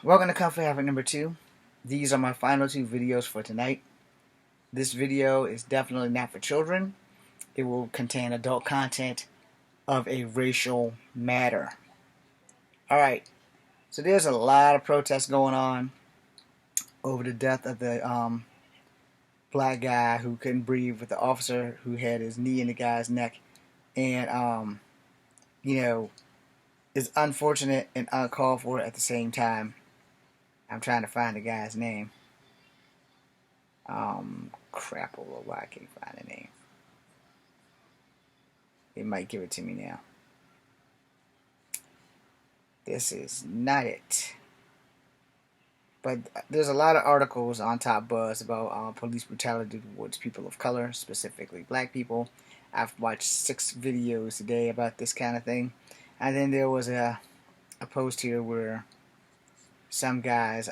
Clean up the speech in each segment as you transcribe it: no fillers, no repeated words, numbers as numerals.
Welcome to Comfort Habit number 2. These are my final 2 videos for tonight. This video is definitely not for children. It will contain adult content of a racial matter. Alright, so there's a lot of protests going on over the death of the black guy who couldn't breathe, with the officer who had his knee in the guy's neck. And, it's unfortunate and uncalled for at the same time. I'm trying to find the guy's name. Crap, why I can't find the name. It might give it to me now. This is not it. But there's a lot of articles on Top Buzz about police brutality towards people of color, specifically black people. I've watched 6 videos today about this kind of thing. And then there was a post here where some guys,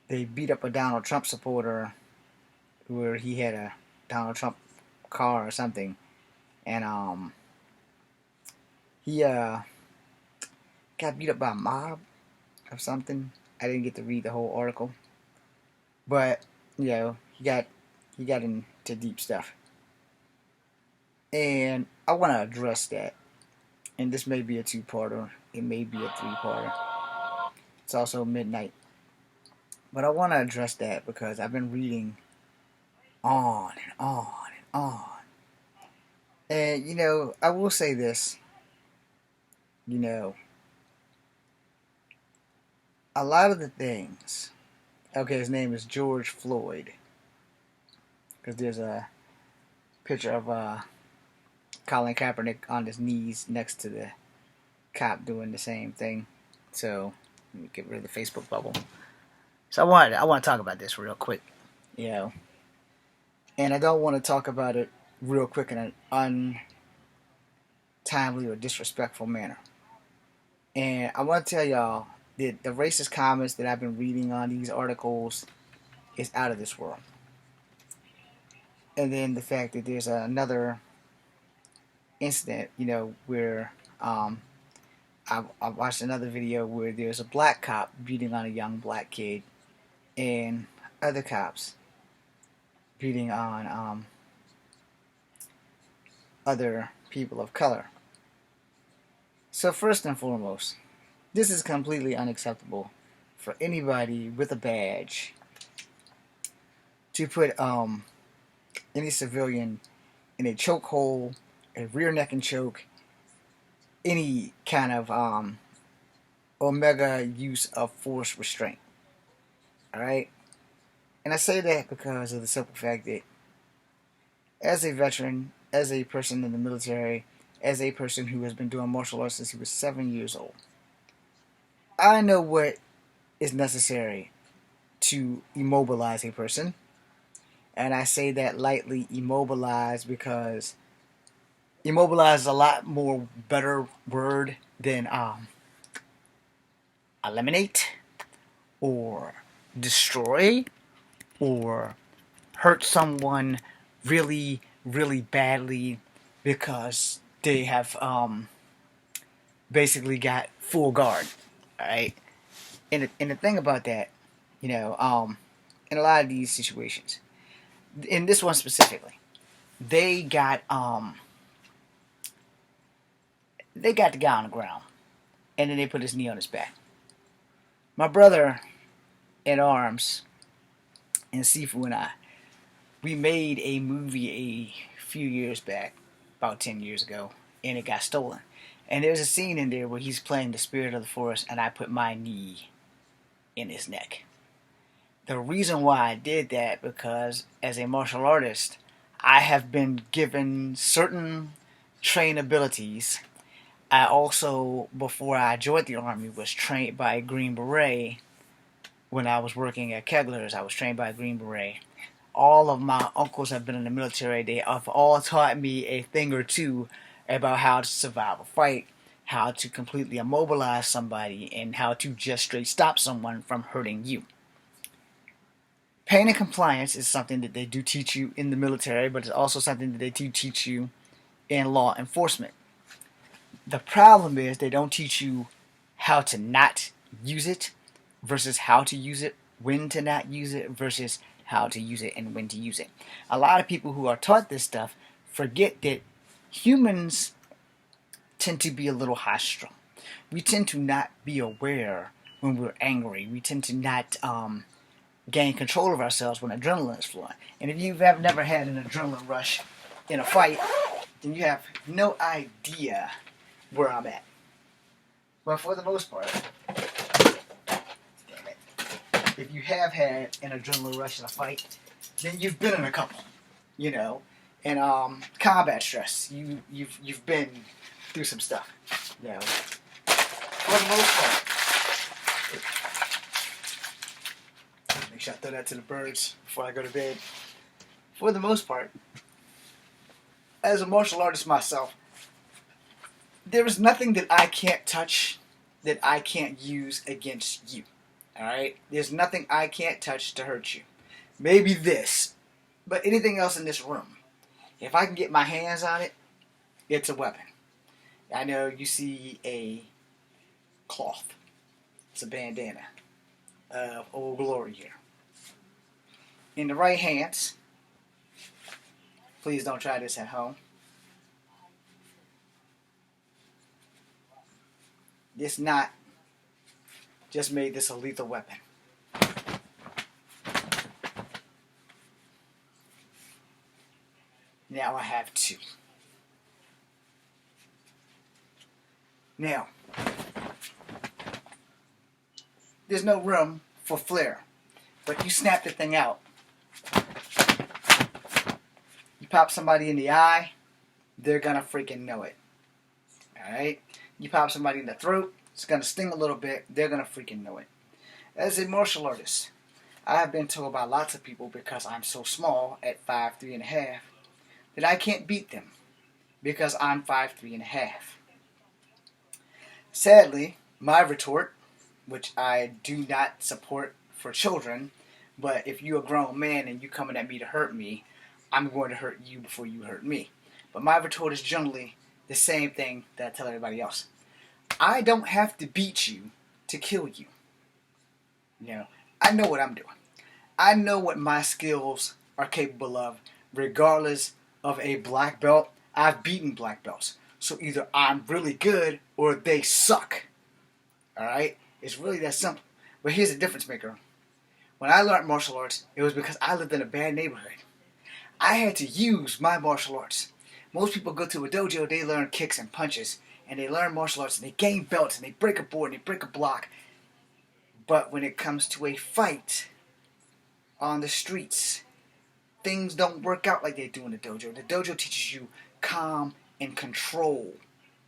they beat up a Donald Trump supporter where he had a Donald Trump car or something. And he got beat up by a mob or something. I didn't get to read the whole article, but he got into deep stuff, and I want to address that. And this may be a 2-parter. It may be a 3-parter. It's also midnight, but I want to address that because I've been reading on and on and on. And I will say this. A lot of the things, okay, his name is George Floyd, because there's a picture of Colin Kaepernick on his knees next to the cop doing the same thing. So let me get rid of the Facebook bubble. So I want to talk about this real quick, and I don't want to talk about it real quick in an untimely or disrespectful manner. And I want to tell y'all, the racist comments that I've been reading on these articles is out of this world. And then the fact that there's another incident, where I watched another video where there's a black cop beating on a young black kid, and other cops beating on other people of color. So first and foremost, this is completely unacceptable for anybody with a badge to put any civilian in a chokehold, a rear neck and choke, any kind of omega use of force restraint. Alright? And I say that because of the simple fact that as a veteran, as a person in the military, as a person who has been doing martial arts since he was 7 years old, I know what is necessary to immobilize a person. And I say that lightly, immobilize, because immobilize is a lot more better word than eliminate or destroy or hurt someone really, really badly because they have basically got full guard. Alright? And the thing about that, in a lot of these situations, in this one specifically, they got the guy on the ground, and then they put his knee on his back. My brother in arms and Sifu and I, we made a movie a few years back, about 10 years ago, and it got stolen. And there's a scene in there where he's playing the spirit of the forest, and I put my knee in his neck. The reason why I did that, because as a martial artist, I have been given certain train abilities. I also, before I joined the Army, was trained by a Green Beret. When I was working at Kegler's, I was trained by a Green Beret. All of my uncles have been in the military. They have all taught me a thing or two about how to survive a fight, how to completely immobilize somebody, and how to just straight stop someone from hurting you. Pain and compliance is something that they do teach you in the military, but it's also something that they do teach you in law enforcement. The problem is they don't teach you how to not use it versus how to use it, when to not use it versus how to use it and when to use it. A lot of people who are taught this stuff forget that humans tend to be a little high strung. We tend to not be aware when we're angry. We tend to not gain control of ourselves when adrenaline is flowing. And if you have never had an adrenaline rush in a fight, then you have no idea where I'm at. But for the most part, damn it, if you have had an adrenaline rush in a fight, then you've been in a couple, you know. And combat stress, you've been through some stuff, you know. For the most part, make sure I throw that to the birds before I go to bed. For the most part, as a martial artist myself, there is nothing that I can't touch that I can't use against you. Alright? There's nothing I can't touch to hurt you. Maybe this, but anything else in this room, if I can get my hands on it, it's a weapon. I know you see a cloth. It's a bandana of Old Glory here. In the right hands, please don't try this at home. This knot just made this a lethal weapon. Now I have two. Now, there's no room for flair, but you snap the thing out. You pop somebody in the eye, they're gonna freaking know it. Alright? You pop somebody in the throat, it's gonna sting a little bit, they're gonna freaking know it. As a martial artist, I have been told by lots of people because I'm so small at 5'3.5" that I can't beat them because I'm 5'3.5". Sadly, my retort, which I do not support for children, but if you're a grown man and you're coming at me to hurt me, I'm going to hurt you before you hurt me. But my retort is generally the same thing that I tell everybody else. I don't have to beat you to kill you. You know, I know what I'm doing. I know what my skills are capable of, regardless of a black belt. I've beaten black belts. So either I'm really good or they suck. Alright? It's really that simple. But here's the difference maker. When I learned martial arts, it was because I lived in a bad neighborhood. I had to use my martial arts. Most people go to a dojo, they learn kicks and punches. And they learn martial arts and they gain belts and they break a board and they break a block. But when it comes to a fight on the streets, things don't work out like they do in the dojo. The dojo teaches you calm and control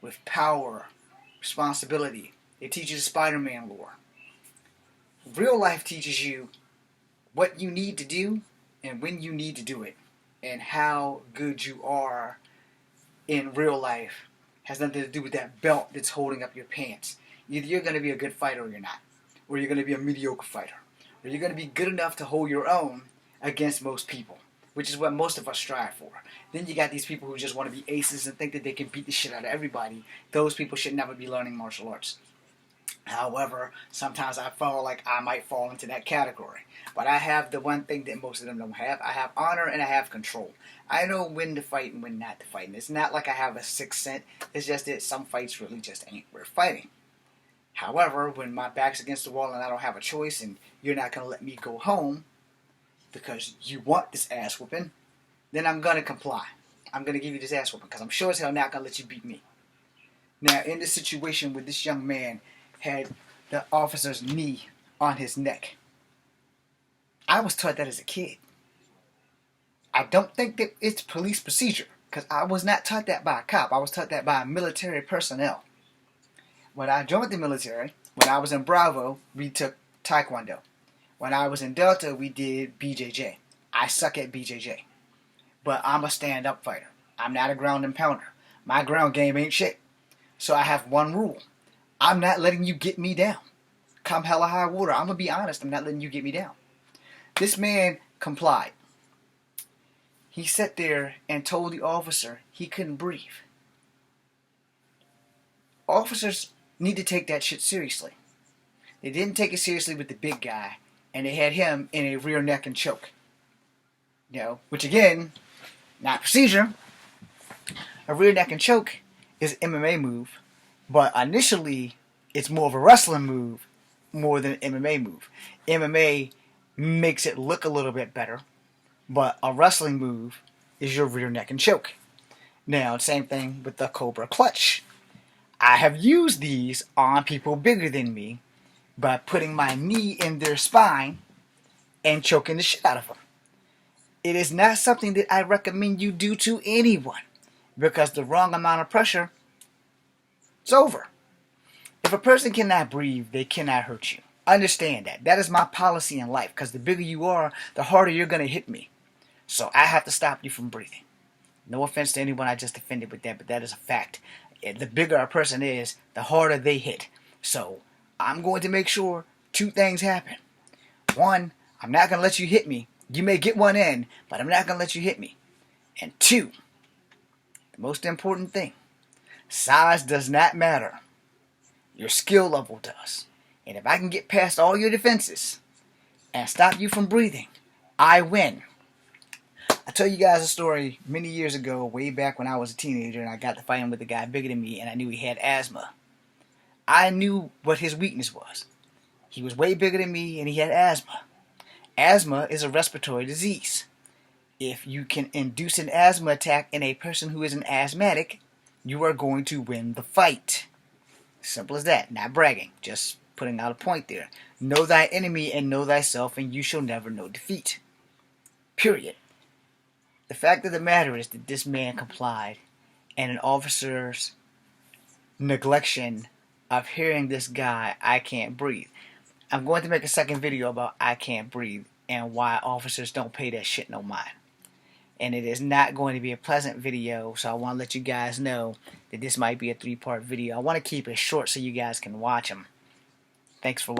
with power, responsibility. It teaches Spider-Man lore. Real life teaches you what you need to do and when you need to do it. And how good you are in real life has nothing to do with that belt that's holding up your pants. Either you're going to be a good fighter or you're not. Or you're going to be a mediocre fighter. Or you're going to be good enough to hold your own against most people, which is what most of us strive for. Then you got these people who just want to be aces and think that they can beat the shit out of everybody. Those people should never be learning martial arts. However, sometimes I feel like I might fall into that category. But I have the one thing that most of them don't have. I have honor and I have control. I know when to fight and when not to fight. And it's not like I have a sixth sense. It's just that some fights really just ain't worth fighting. However, when my back's against the wall and I don't have a choice and you're not going to let me go home because you want this ass whooping, then I'm going to comply. I'm going to give you this ass whooping because I'm sure as hell not going to let you beat me. Now, in this situation where this young man had the officer's knee on his neck, I was taught that as a kid. I don't think that it's police procedure because I was not taught that by a cop. I was taught that by military personnel. When I joined the military, when I was in Bravo, we took Taekwondo. When I was in Delta, we did BJJ. I suck at BJJ. But I'm a stand-up fighter. I'm not a ground and pounder. My ground game ain't shit. So I have one rule. I'm not letting you get me down. Come hella high water. I'm going to be honest. I'm not letting you get me down. This man complied. He sat there and told the officer he couldn't breathe. Officers need to take that shit seriously. They didn't take it seriously with the big guy, and they had him in a rear neck and choke. Which again, not procedure. A rear neck and choke is an MMA move, but initially it's more of a wrestling move more than an MMA move. MMA makes it look a little bit better, but a wrestling move is your rear neck and choke. Now, same thing with the Cobra Clutch. I have used these on people bigger than me by putting my knee in their spine and choking the shit out of them. It is not something that I recommend you do to anyone, because the wrong amount of pressure, it's over. If a person cannot breathe, they cannot hurt you. Understand that. That is my policy in life, because the bigger you are, the harder you're going to hit me. So I have to stop you from breathing. No offense to anyone I just offended with that, but that is a fact. The bigger a person is, the harder they hit. So I'm going to make sure two things happen. One, I'm not going to let you hit me. You may get one in, but I'm not going to let you hit me. And two, the most important thing, size does not matter. Your skill level does. And if I can get past all your defenses and stop you from breathing, I win. I tell you guys a story many years ago, way back when I was a teenager, and I got to fighting with a guy bigger than me, and I knew he had asthma. I knew what his weakness was. He was way bigger than me, and he had asthma. Asthma is a respiratory disease. If you can induce an asthma attack in a person who is an asthmatic, you are going to win the fight. Simple as that. Not bragging, just putting out a point there. Know thy enemy and know thyself, and you shall never know defeat. Period. The fact of the matter is that this man complied, and an officer's neglection of hearing this guy, I can't breathe. I'm going to make a second video about I can't breathe and why officers don't pay that shit no mind. And it is not going to be a pleasant video, so I want to let you guys know that this might be a 3-part video. I want to keep it short so you guys can watch them. Thanks for watching.